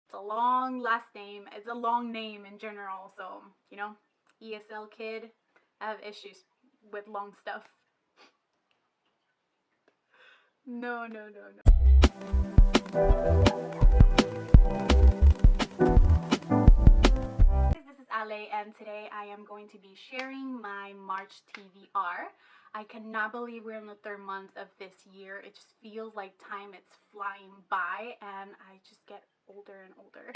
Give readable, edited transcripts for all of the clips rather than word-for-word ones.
It's a long last name. It's a long name in general. So, you know, ESL kid. I have issues with long stuff. No. This is Ale, and today I am going to be sharing my March TBR. I cannot believe we're in the third month of this year. It just feels like time it's flying by, and I just get older and older.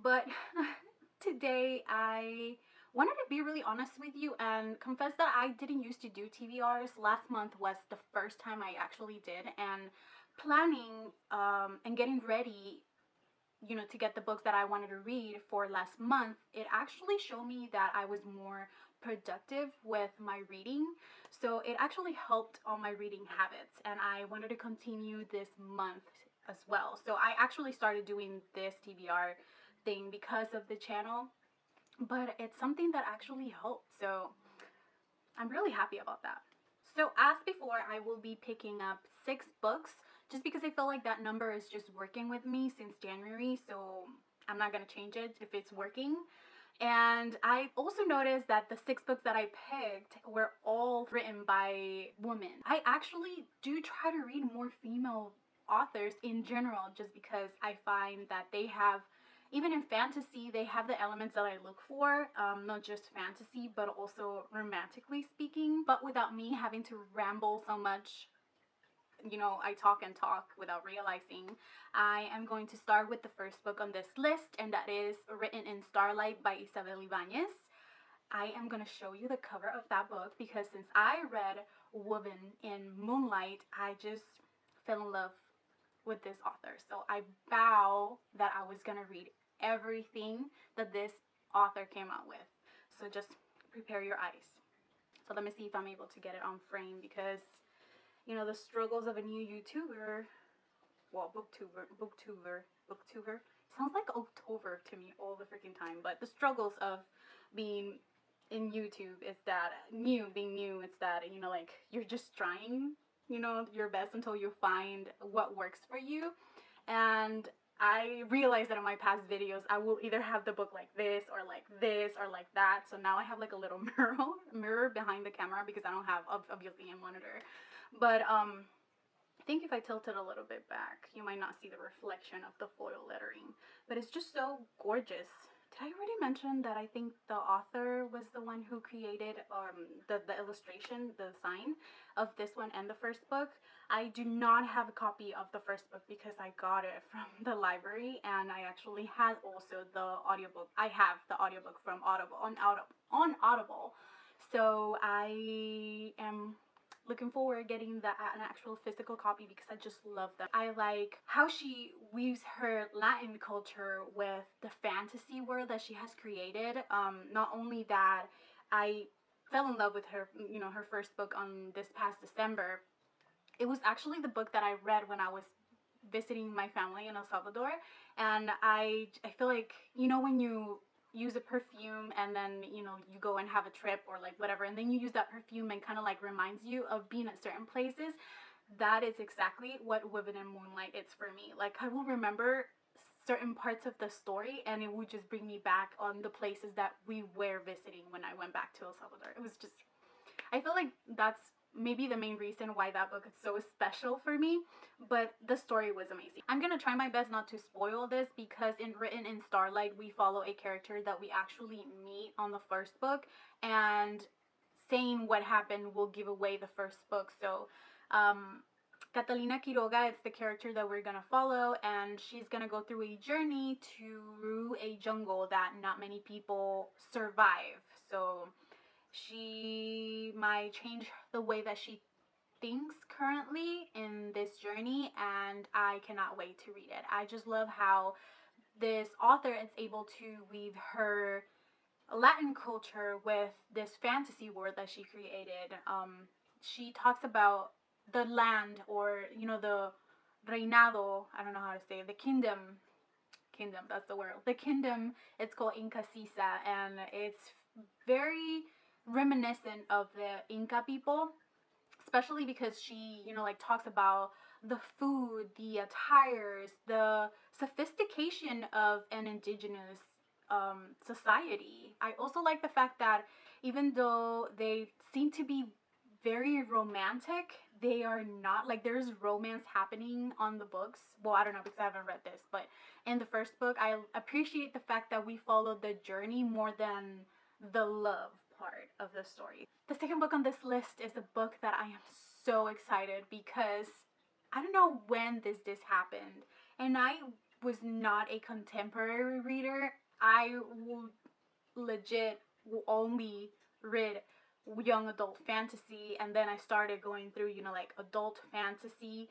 But today I wanted to be really honest with you and confess that I didn't used to do TBRs. Last month was the first time I actually did, and planning and getting ready, you know, to get the books that I wanted to read for last month, it actually showed me that I was more productive with my reading. So it actually helped on my reading habits, and I wanted to continue this month as well. So I actually started doing this TBR thing because of the channel, but it's something that actually helped. So I'm really happy about that. So as before, I will be picking up 6 books just because I feel like that number is just working with me since January. So I'm not going to change it if it's working. And I also noticed that the 6 books that I picked were all written by women. I actually do try to read more female authors in general just because I find that they have, even in fantasy, they have the elements that I look for, not just fantasy, but also romantically speaking, but without me having to ramble so much. You know, I talk and talk without realizing. I am going to start with the first book on this list, and that is Written in Starlight by Isabel Ivanis. I am going to show you the cover of that book because since I read Woven in Moonlight, I just fell in love with this author. So I vow that I was going to read everything that this author came out with. So just prepare your eyes. So let me see if I'm able to get it on frame because, you know, the struggles of a new YouTuber, well, booktuber, sounds like October to me all the freaking time, but the struggles of being in YouTube is that being new, it's that, you know, like, you're just trying, you know, your best until you find what works for you. And I realized that in my past videos, I will either have the book like this or like this or like that. So now I have like a little mirror behind the camera because I don't have, obviously, a monitor. But I think if I tilt it a little bit back, you might not see the reflection of the foil lettering. But it's just so gorgeous. Did I already mention that I think the author was the one who created the illustration, the design of this one and the first book? I do not have a copy of the first book because I got it from the library, and I actually had also the audiobook. I have the audiobook from Audible on Audible. So I am looking forward to getting an actual physical copy because I just love them. I like how she weaves her Latin culture with the fantasy world that she has created. Not only that, I fell in love with her, you know, her first book on this past December. It was actually the book that I read when I was visiting my family in El Salvador, and I feel like, you know, when you use a perfume and then, you know, you go and have a trip or like whatever, and then you use that perfume and kind of like reminds you of being at certain places. That is exactly what Woven in Moonlight is for me. Like, I will remember certain parts of the story and it would just bring me back on the places that we were visiting when I went back to El Salvador. It was just, I feel like that's maybe the main reason why that book is so special for me, but the story was amazing. I'm gonna try my best not to spoil this because in Written in Starlight, we follow a character that we actually meet on the first book, and saying what happened will give away the first book. So Catalina Quiroga is the character that we're gonna follow, and she's gonna go through a journey through a jungle that not many people survive. So she might change the way that she thinks currently in this journey, and I cannot wait to read it. I just love how this author is able to weave her Latin culture with this fantasy world that she created. She talks about the land, or, you know, the reinado, I don't know how to say it, the kingdom, that's the word, the kingdom. It's called Inca Sisa, and it's very reminiscent of the Inca people, especially because she, you know, like, talks about the food, the attires, the sophistication of an indigenous society. I also like the fact that even though they seem to be very romantic, they are not. Like, there's romance happening on the books. Well, I don't know because I haven't read this, but in the first book, I appreciate the fact that we followed the journey more than the love part of the story. The second book on this list is a book that I am so excited because I don't know when this happened, and I was not a contemporary reader. I will legit will only read young adult fantasy, and then I started going through, like adult fantasy,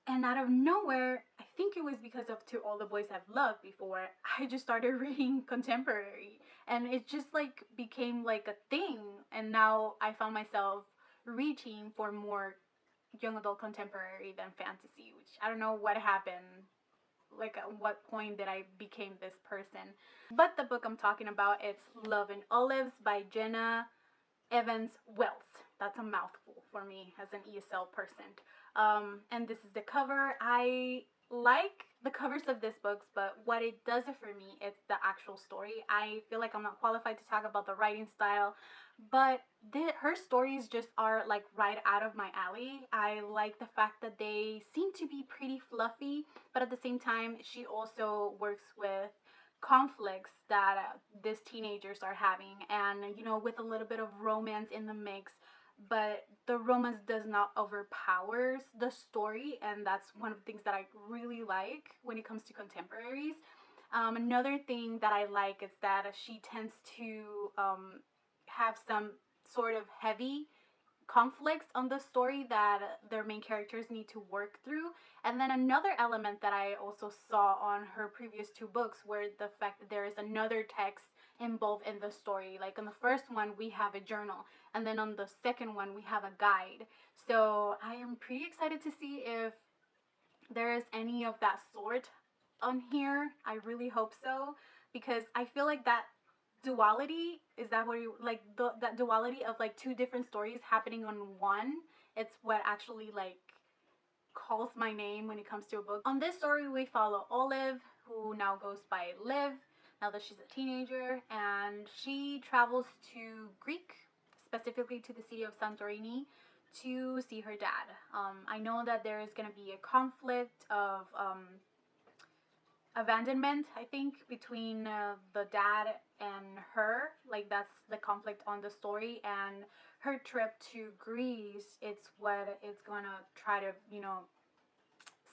and out of nowhere, I think it was because of To All the Boys I've Loved Before, I just started reading contemporary, and it just like became like a thing, and now I found myself reaching for more young adult contemporary than fantasy, which I don't know what happened, like at what point did I became this person. But the book I'm talking about, it's Love and Olives by Jenna Evans Wells. That's a mouthful for me as an ESL person. And this is the cover. I like the covers of this books, but what it does for me, it's the actual story. I feel like I'm not qualified to talk about the writing style, but her stories just are like right out of my alley. I like the fact that they seem to be pretty fluffy, but at the same time, she also works with conflicts that these teenagers are having, and with a little bit of romance in the mix, but the romance does not overpowers the story, and that's one of the things that I really like when it comes to contemporaries. Another thing that I like is that she tends to have some sort of heavy conflicts on the story that their main characters need to work through. And then another element that I also saw on her previous two books were the fact that there is another text involved in the story. Like in the first one, we have a journal, and then on the second one, we have a guide. So I am pretty excited to see if there is any of that sort on here. I really hope so, because I feel like that duality, is that what you like, that duality of like two different stories happening on one, it's what actually like calls my name when it comes to a book. On this story, we follow Olive, who now goes by Liv, now that she's a teenager, and she travels to Greek, specifically to the city of Santorini, to see her dad. I know that there is going to be a conflict of abandonment, I think, between the dad and her. Like, that's the conflict on the story, and her trip to Greece, it's what it's gonna try to,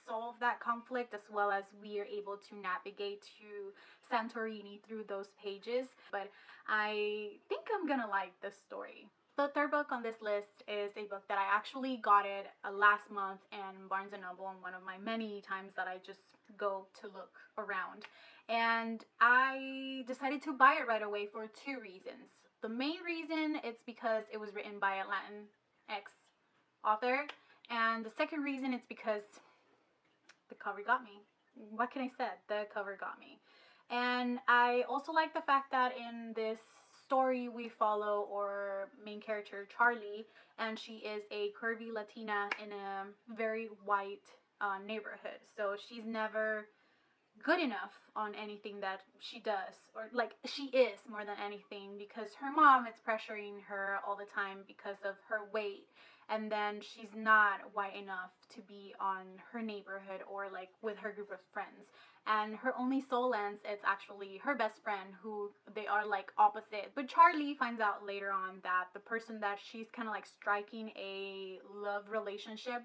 solve that conflict, as well as we are able to navigate to Santorini through those pages. But I think I'm gonna like this story. The third book on this list is a book that I actually got it last month in Barnes & Noble, on one of my many times that I just go to look around. And I decided to buy it right away for two reasons. The main reason, it's because it was written by a Latinx author. And the second reason, it's because the cover got me. What can I say? The cover got me. And I also like the fact that in this story we follow our main character Charlie, and she is a curvy Latina in a very white neighborhood. So she's never good enough on anything that she does, or like she is more than anything, because her mom is pressuring her all the time because of her weight, and then she's not white enough to be on her neighborhood or like with her group of friends, and her only soul lens is actually her best friend, who they are like opposite. But Charlie finds out later on that the person that she's kind of like striking a love relationship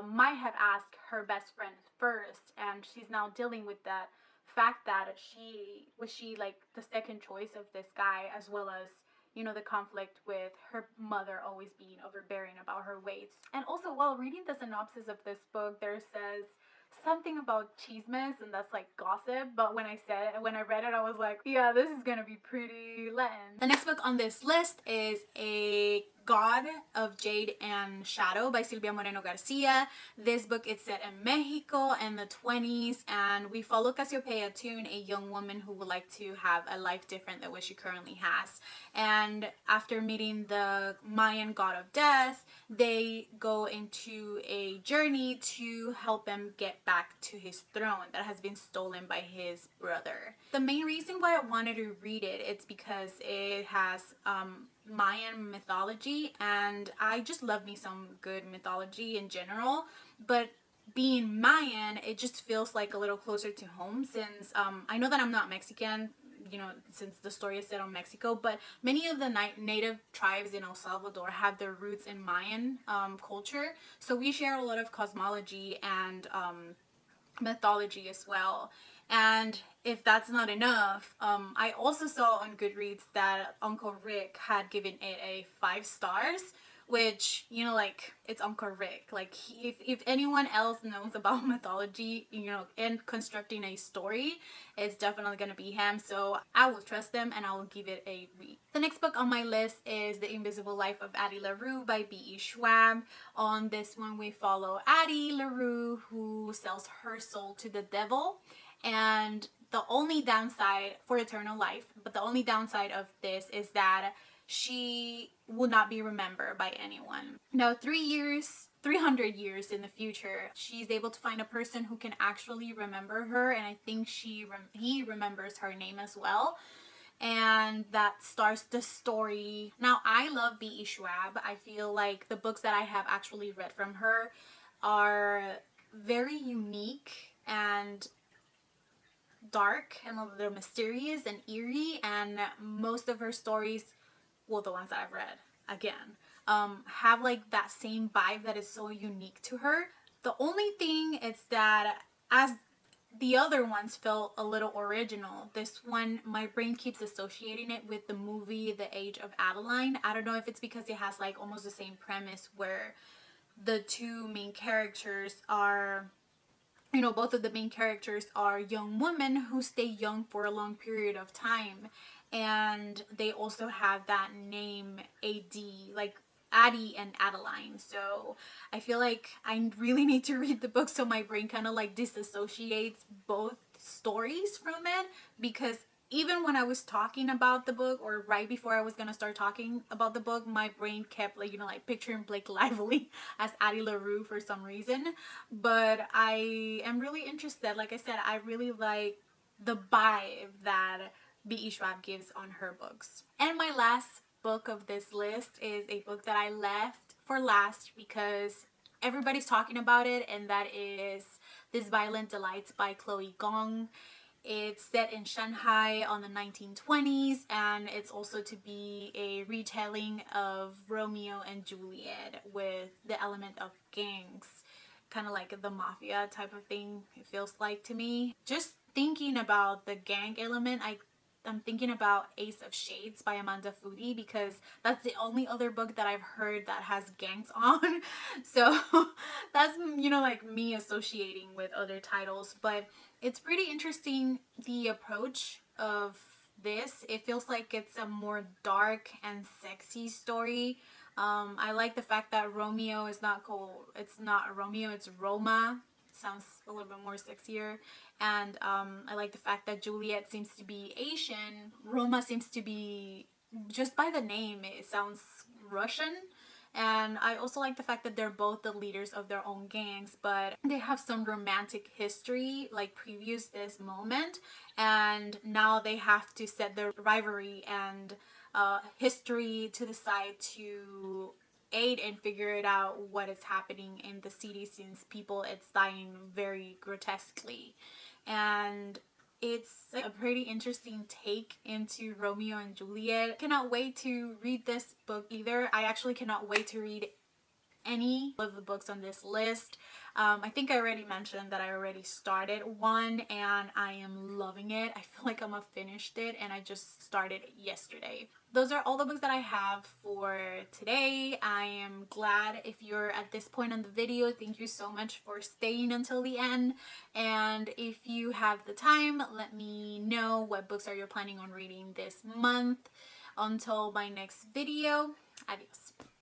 might have asked her best friend first, and she's now dealing with that fact that she was like the second choice of this guy, as well as the conflict with her mother always being overbearing about her weight. And also, while reading the synopsis of this book, there says something about chismes, and that's like gossip, but when I read it, I was like, yeah, this is gonna be pretty Latin. The next book on this list is a God of Jade and Shadow by Sylvia Moreno Garcia. This book is set in Mexico in the 20s, and we follow Cassiopeia Tune, a young woman who would like to have a life different than what she currently has. And after meeting the Mayan god of death, they go into a journey to help him get back to his throne that has been stolen by his brother. The main reason why I wanted to read it, it's because it has Mayan mythology, and I just love me some good mythology in general, but being Mayan, it just feels like a little closer to home, since I know that I'm not Mexican, you know, since the story is set on Mexico, but many of the native tribes in El Salvador have their roots in Mayan culture, so we share a lot of cosmology and mythology as well. And if that's not enough, I also saw on Goodreads that Uncle Rick had given it a 5 stars, which, you know, like, it's Uncle Rick. Like, if anyone else knows about mythology, you know, and constructing a story, it's definitely gonna be him. So I will trust them and I will give it a read. The next book on my list is The Invisible Life of Addy Larue by B.E. Schwab. On this one, we follow Addy Larue, who sells her soul to the devil. And the only downside for eternal life, but the only downside of this is that she will not be remembered by anyone. Now, 300 years in the future, she's able to find a person who can actually remember her, and I think he remembers her name as well. And that starts the story. Now, I love B.E. Schwab. I feel like the books that I have actually read from her are very unique and dark and a little mysterious and eerie, and most of her stories, well, the ones that I've read, again, have like that same vibe that is so unique to her. The only thing is that as the other ones felt a little original, this one, my brain keeps associating it with the movie The Age of Adeline. I don't know if it's because it has like almost the same premise where the two main characters are, you know, both of the main characters are young women who stay young for a long period of time. And they also have that name AD, like Addy and Adeline. So I feel like I really need to read the book so my brain kind of like disassociates both stories from it, because even when I was talking about the book, or right before I was gonna start talking about the book, my brain kept like, you know, like picturing Blake Lively as Addy Larue for some reason. But I am really interested. Like I said, I really like the vibe that B.E. Schwab gives on her books. And my last book of this list is a book that I left for last because everybody's talking about it, and that is This Violent Delights by Chloe Gong. It's set in Shanghai on the 1920s, and it's also to be a retelling of Romeo and Juliet with the element of gangs, kind of like the mafia type of thing, it feels like to me. Just thinking about the gang element, I'm thinking about Ace of Shades by Amanda Foody, because that's the only other book that I've heard that has gangs on. So that's, you know, like me associating with other titles. But it's pretty interesting, the approach of this. It feels like it's a more dark and sexy story. I like the fact that Romeo is not called, it's not Romeo, it's Roma. Sounds a little bit more sexier. And I like the fact that Juliet seems to be Asian. Roma seems to be, just by the name, it sounds Russian. And I also like the fact that they're both the leaders of their own gangs, but they have some romantic history, like previous this moment, and now they have to set their rivalry and history to the side to aid and figure it out what is happening in the city, since people, it's dying very grotesquely. And it's a pretty interesting take into Romeo and Juliet. Cannot wait to read this book either. I actually cannot wait to read any of the books on this list. I think I already mentioned that I already started one and I am loving it. I feel like I'm finished it, and I just started yesterday. Those are all the books that I have for today. I am glad if you're at this point on the video. Thank you so much for staying until the end. And if you have the time, let me know what books are you planning on reading this month until my next video. Adios.